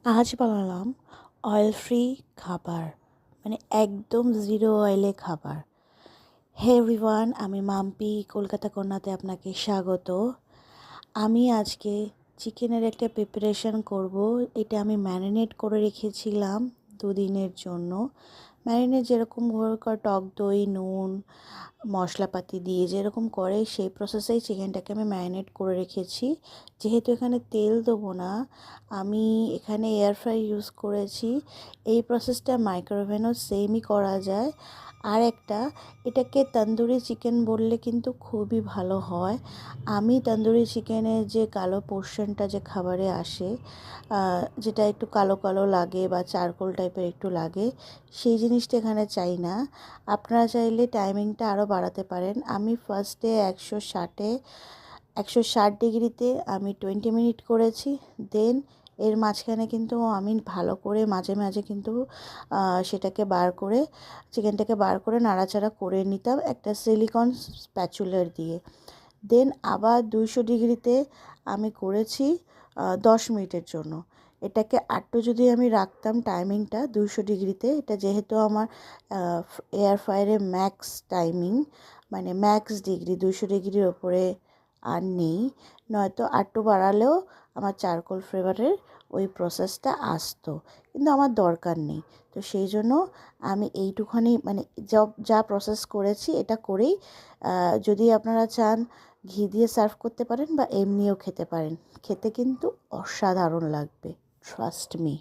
আজ বানালাম oil free খাবার, মানে একদম জিরো অয়েলে খাবার। হে এভরিওয়ান, আমি মাম্পি, কলকাতা কন্যাতে আপনাকে স্বাগত। আমি আজকে চিকেনের একটা প্রিপারেশন করব। এটা আমি ম্যারিনেট করে রেখেছিলাম 2 দিনের জন্য। ম্যারিনেট যেরকম টক দই, নুন, মশলাপাতি দিয়ে যেরকম করে সেই প্রসেসেই চিকেনটাকে আমি ম্যারিনেট করে রেখেছি। যেহেতু এখানে তেল দেবো না, আমি এখানে এয়ার ফ্রাই ইউজ করেছি। এই প্রসেসটা মাইক্রোওভেনও সেমই করা যায়। আর একটা, এটাকে তন্দুরি চিকেন বললে কিন্তু খুবই ভালো হয়। আমি তন্দুরি চিকেনের যে কালো পোর্শনটা যে খাবারে আসে, যেটা একটু কালো কালো লাগে বা চারকোল টাইপের একটু লাগে, সেই জিনিসটা এখানে চাই না। আপনারা চাইলে টাইমিংটা আরও বাড়াতে পারেন। আমি ফার্স্টে 160 ডিগ্রিতে আমি 20 মিনিট করেছি। দেন এর মাঝখানে কিন্তু আমি ভালো করে মাঝে মাঝে কিন্তু সেটাকে চিকেনটাকে বার করে নাড়াচাড়া করে নিতাম একটা সিলিকন স্প্যাচুলার দিয়ে। দেন আবার 200 ডিগ্রিতে আমি করেছি 10 মিনিটের জন্য। এটাকে আটটু যদি আমি রাখতাম টাইমিংটা 200 ডিগ্রিতে, এটা যেহেতু আমার এয়ার ফ্রায়ারে ম্যাক্স টাইমিং, মানে ম্যাক্স ডিগ্রি 200 ডিগ্রির ওপরে আর নেই। নয়তো আটটু বাড়ালেও আমার চারকোল ফ্লেভারের ওই প্রসেসটা আসতো, কিন্তু আমার দরকার নেই। তো সেই জন্য আমি এইটুখানি মানে যা প্রসেস করেছি এটা করেই, যদি আপনারা চান ঘি দিয়ে সার্ভ করতে পারেন বা এমনিও খেতে পারেন। খেতে কিন্তু অসাধারণ লাগবে, ট্রাস্ট মি।